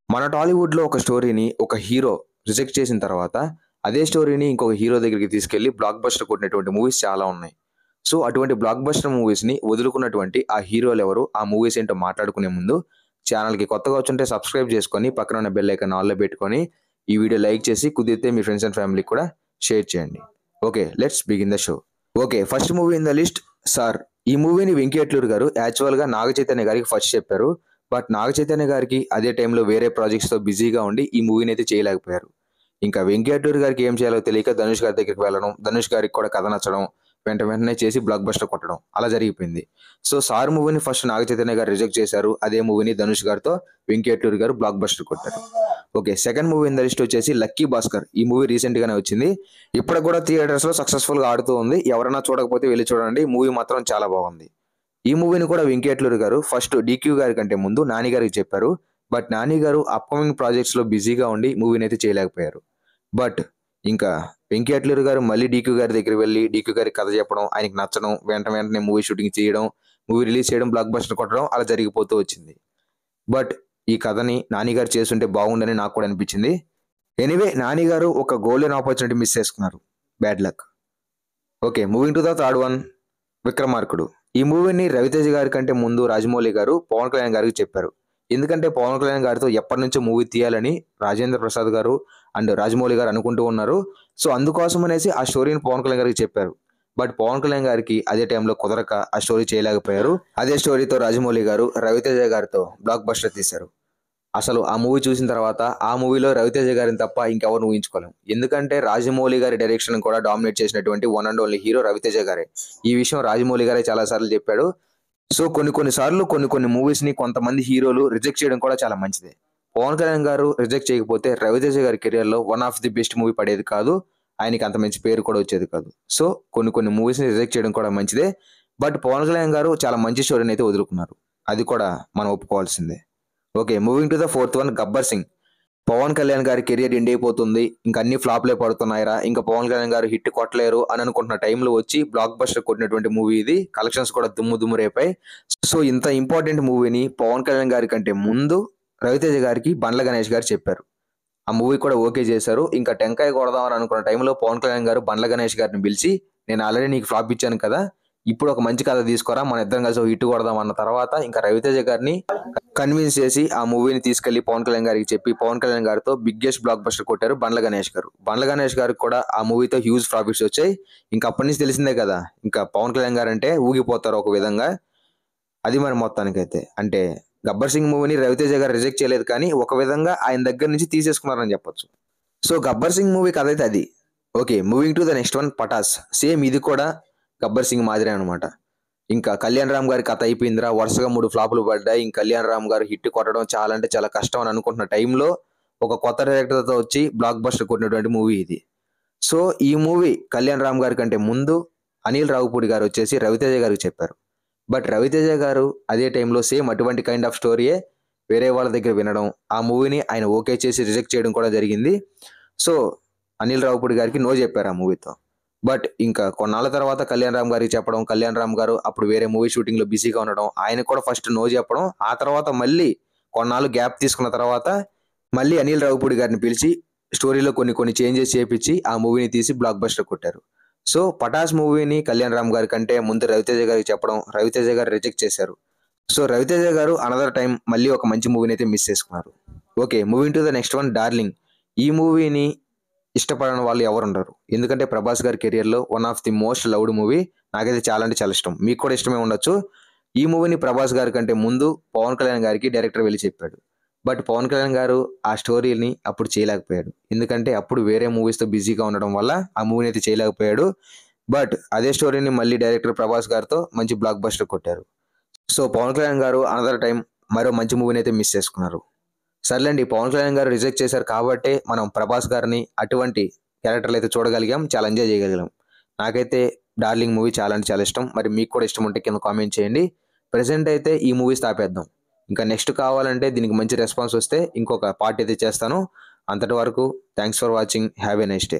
మన టాలీవుడ్‌లో ఒక స్టోరీని ఒక హీరో రిజెక్ట్ చేసిన తర్వాత, అదే స్టోరీని ఇంకొక హీరో దగ్గరికి తీసుకెళ్ళి బ్లాక్ బస్టర్ కొట్టినటువంటి మూవీస్ చాలా ఉన్నాయి. సో, అటువంటి బ్లాక్ బస్టర్ మూవీస్‌ని వదులుకున్నటువంటి ఆ హీరోలెవరు? ఆ మూవీస్ ఏంటో మాట్లాడుకునే ముందు ఛానెల్‌కి కొత్తగా వచ్చుంటే సబ్స్క్రైబ్ చేసుకొని, పక్కన ఉన్న బెల్ ఐకాన్ ఆల్‌లో పెట్టుకొని, ఈ వీడియో లైక్ చేసి కుదిరితే మీ ఫ్రెండ్స్ అండ్ ఫ్యామిలీకి కూడా షేర్ చేయండి. Okay. Let's begin the show. Okay. First movie in the list 'sir'. ఈ మూవీని వెంకీ అట్లూరి గారు యాక్చువల్‌గా నాగ చైతన్య గారికి ఫస్ట్ చెప్పారు. బట్ నాగ చైతన్య గారికి అదే టైంలో వేరే ప్రాజెక్ట్స్‌తో బిజీగా ఉండి ఈ మూవీని అయితే చేయలేకపోయారు. ఇంకా వెంకీ అట్లూరి గారికి ఏం చేయాలో తెలియక ధనుష్ గారి దగ్గరికి వెళ్ళడం, ధనుష్ గారికి కూడా కథ నచ్చడం, వెంటనే చేసి బ్లాక్ బస్టర్ కొట్టడం అలా జరిగిపోయింది. సో 'సార్' మూవీని ఫస్ట్ నాగ చైతన్య గారు రిజెక్ట్ చేశారు. అదే మూవీని ధనుష్ గారితో వెంకీ అట్లూరి గారు బ్లాక్ బస్టర్ కొట్టారు. Okay. Second movie in the list వచ్చేసి 'లక్కీ భాస్కర్'. ఈ మూవీ రీసెంట్ గానే వచ్చింది. ఇప్పటికి కూడా థియేటర్స్ లో సక్సెస్ఫుల్ గా ఆడుతూ ఉంది. ఎవరైనా చూడకపోతే వెళ్ళి చూడండి. మూవీ మాత్రం చాలా బాగుంది. ఈ మూవీని కూడా వెంకీ అట్లూరి గారు ఫస్ట్ డీక్యూ గారి కంటే ముందు నాని గారికి చెప్పారు. బట్ నాని గారు అప్కమింగ్ ప్రాజెక్ట్స్ లో బిజీగా ఉండి మూవీని అయితే చేయలేకపోయారు. బట్ ఇంకా వెంకీ అట్లూరి గారు మళ్ళీ డీక్యూ గారి దగ్గరికి వెళ్ళి డీక్యూ గారికి కథ చెప్పడం, ఆయనకి నచ్చడం, వెంటనే మూవీ షూటింగ్ చేయడం, మూవీ రిలీజ్ చేయడం, బ్లాక్ బస్టర్ కొట్టడం అలా జరిగిపోతూ వచ్చింది. బట్ ఈ కథని నాని గారు చేస్తుంటే బాగుండని నాకు కూడా అనిపించింది. ఎనీవే నాని గారు ఒక గోల్డెన్ ఆపర్చునిటీ మిస్ చేసుకున్నారు. Bad luck. Okay. Moving to the third one 'Vikramarkudu'. ఈ మూవీని రవితేజ గారి కంటే ముందు రాజమౌళి గారు పవన్ కళ్యాణ్ గారికి చెప్పారు. ఎందుకంటే పవన్ కళ్యాణ్ గారితో ఎప్పటి నుంచో మూవీ తీయాలని రాజేంద్ర ప్రసాద్ గారు అండ్ రాజమౌళి గారు అనుకుంటూ ఉన్నారు. సో అందుకోసం అనేసి ఆ స్టోరీని పవన్ కళ్యాణ్ గారికి చెప్పారు. బట్ పవన్ కళ్యాణ్ గారికి అదే టైంలో కుదరక ఆ స్టోరీ చేయలేకపోయారు. అదే స్టోరీతో రాజమౌళి గారు రవితేజ గారితో బ్లాక్ బస్టర్ తీశారు. అసలు ఆ మూవీ చూసిన తర్వాత ఆ మూవీలో రవితేజ గారిని తప్ప ఇంకెవరిని ఊహించుకోలేం. ఎందుకంటే రాజమౌళి గారి డైరెక్షన్ కూడా డామినేట్ చేసినటువంటి one and only hero Ravi Teja గారే. ఈ విషయం రాజమౌళి గారే చాలా సార్లు చెప్పాడు. సో కొన్ని సార్లు కొన్ని మూవీస్ ని కొంతమంది హీరోలు రిజెక్ట్ చేయడం కూడా చాలా మంచిదే. పవన్ కళ్యాణ్ గారు రిజెక్ట్ చేయకపోతే రవితేజ గారి కెరియర్ లో one of the best movie పడేది కాదు. ఆయనకి అంత మంచి పేరు కూడా వచ్చేది కాదు. సో కొన్ని మూవీస్ ని రిజెక్ట్ చేయడం కూడా మంచిదే. బట్ పవన్ కళ్యాణ్ గారు చాలా మంచి స్టోరీని అయితే వదులుకున్నారు. అది కూడా మనం ఒప్పుకోవాల్సిందే. Okay. Moving to the fourth one 'Gabbar Singh'. Pawan Kalyan గారి కెరియర్ ఎండ్ అయిపోతుంది. ఇంకా అన్ని ఫ్లాప్లే పడుతున్నాయిరా, ఇంకా పవన్ కళ్యాణ్ గారు హిట్ కొట్టలేరు అని అనుకుంటున్న టైంలో వచ్చి బ్లాక్ బస్టర్ కొట్టినటువంటి మూవీ ఇది. కలెక్షన్స్ కూడా దుమ్ము రేపాయి. సో ఇంత ఇంపార్టెంట్ మూవీని పవన్ కళ్యాణ్ గారి కంటే ముందు రవితేజ గారికి బండ్ల గణేష్ గారు చెప్పారు. ఆ మూవీ కూడా ఓకే చేశారు. ఇంకా టెంకాయ కొడదామని అనుకున్న టైంలో పవన్ కళ్యాణ్ గారు బండ్ల గణేష్ గారిని పిలిచి, నేను ఆల్రెడీ నీకు ఫ్లాప్ ఇచ్చాను కదా, ఇప్పుడు ఒక మంచి కథ తీసుకోరా, మన ఇద్దరం కలిసి హిట్ కొడదాం అన్న తర్వాత ఇంకా రవితేజ గారిని కన్విన్స్ చేసి ఆ మూవీని తీసుకెళ్లి పవన్ కళ్యాణ్ గారికి చెప్పి పవన్ కళ్యాణ్ గారితో బిగ్గెస్ట్ బ్లాక్ బస్టర్ కొట్టారు బండ్ల గణేష్ గారు. బండ్ల గణేష్ గారికి కూడా ఆ మూవీతో హ్యూజ్ ప్రాఫిట్స్ వచ్చాయి. ఇంకా అప్పటి నుంచి తెలిసిందే కదా, ఇంకా పవన్ కళ్యాణ్ గారు అంటే ఊగిపోతారు ఒక విధంగా. అది మరి మొత్తానికైతే అంటే 'గబ్బర్ సింగ్' మూవీని రవితేజ గారు రిజెక్ట్ చేయలేదు, కానీ ఒక విధంగా ఆయన దగ్గర నుంచి తీసేసుకున్నారని చెప్పొచ్చు. సో 'గబ్బర్ సింగ్' మూవీ కథ అయితే అది. Okay. Moving to the next one 'Pataas'. Same ఇది కూడా 'గబ్బర్ సింగ్' మాదిరే అనమాట. ఇంకా కళ్యాణ్ రామ్ గారి కథ అయిపోయిందిరా, వరుసగా 3 ఫ్లాపులు పడ్డాయి, ఇంకా కళ్యాణ్ రామ్ గారు హిట్ కొట్టడం చాలా అంటే చాలా కష్టం అని అనుకుంటున్న టైంలో ఒక కొత్త డైరెక్టర్తో వచ్చి బ్లాక్ బస్టర్ కొట్టినటువంటి మూవీ ఇది. సో ఈ మూవీ కళ్యాణ్ రామ్ గారి కంటే ముందు అనిల్ రావుపూడి గారు వచ్చేసి రవితేజ గారికి చెప్పారు. బట్ రవితేజ గారు అదే టైంలో సేమ్ అటువంటి కైండ్ ఆఫ్ స్టోరీయే వేరే వాళ్ళ దగ్గర వినడం, ఆ మూవీని ఆయన ఓకే చేసి రిజెక్ట్ చేయడం కూడా జరిగింది. సో అనిల్ రావుపూడి గారికి నో చెప్పారు ఆ మూవీతో. బట్ ఇంకా కొన్నాళ్ళ తర్వాత కళ్యాణ్ రామ్ గారికి చెప్పడం, కళ్యాణ్ రామ్ గారు అప్పుడు వేరే మూవీ షూటింగ్ లో బిజీగా ఉండడం, ఆయన కూడా ఫస్ట్ నో చెప్పడం, ఆ తర్వాత మళ్ళీ కొన్నాళ్ళు గ్యాప్ తీసుకున్న తర్వాత మళ్ళీ అనిల్ రావుపూడి గారిని పిలిచి స్టోరీలో కొన్ని చేంజెస్ చేపించి ఆ మూవీని తీసి బ్లాక్ బస్టర్ కొట్టారు. సో 'పటాస్' మూవీని కళ్యాణ్ రామ్ గారి కంటే ముందు రవితేజ గారికి చెప్పడం, రవితేజ గారు రిజెక్ట్ చేశారు. సో రవితేజ గారు అనదర్ టైం మళ్ళీ ఒక మంచి మూవీని అయితే మిస్ చేసుకున్నారు. Okay. Moving to the next one 'darling'. ఈ మూవీని ఇష్టపడని వాళ్ళు ఎవరు ఉండరు. ఎందుకంటే ప్రభాస్ గారి కెరియర్ లో one of the most loved movie. నాకైతే చాలా అంటే చాలా ఇష్టం. మీకు కూడా ఇష్టమే ఉండొచ్చు. ఈ మూవీని ప్రభాస్ గారి కంటే ముందు పవన్ కళ్యాణ్ గారికి డైరెక్టర్ వెళ్ళి చెప్పాడు. బట్ పవన్ కళ్యాణ్ గారు ఆ స్టోరీని అప్పుడు చేయలేకపోయాడు. ఎందుకంటే అప్పుడు వేరే మూవీస్ తో బిజీగా ఉండడం వల్ల ఆ మూవీని అయితే చేయలేకపోయాడు. బట్ అదే స్టోరీని మళ్ళీ డైరెక్టర్ ప్రభాస్ గారితో మంచి బ్లాక్ బస్టర్ కొట్టారు. సో పవన్ కళ్యాణ్ గారు అనదర్ టైం మరో మంచి మూవీని అయితే మిస్ చేసుకున్నారు. సర్లేండి, పవన్ కళ్యాణ్ గారు రిజెక్ట్ చేశారు కాబట్టి మనం ప్రభాస్ గారిని అటువంటి క్యారెక్టర్లు అయితే చూడగలిగాం, చాలా ఎంజాయ్ చేయగలిగాం. నాకైతే 'డార్లింగ్' మూవీ చాలా అంటే చాలా ఇష్టం. మరి మీకు కూడా ఇష్టం ఉంటే కింద కామెంట్ చేయండి. ప్రెసెంట్ అయితే ఈ మూవీస్ ఆపేద్దాం. ఇంకా నెక్స్ట్ కావాలంటే దీనికి మంచి రెస్పాన్స్ వస్తే ఇంకొక పార్ట్ అయితే చేస్తాను. అంతటి వరకు thanks for watching. Have a nice day.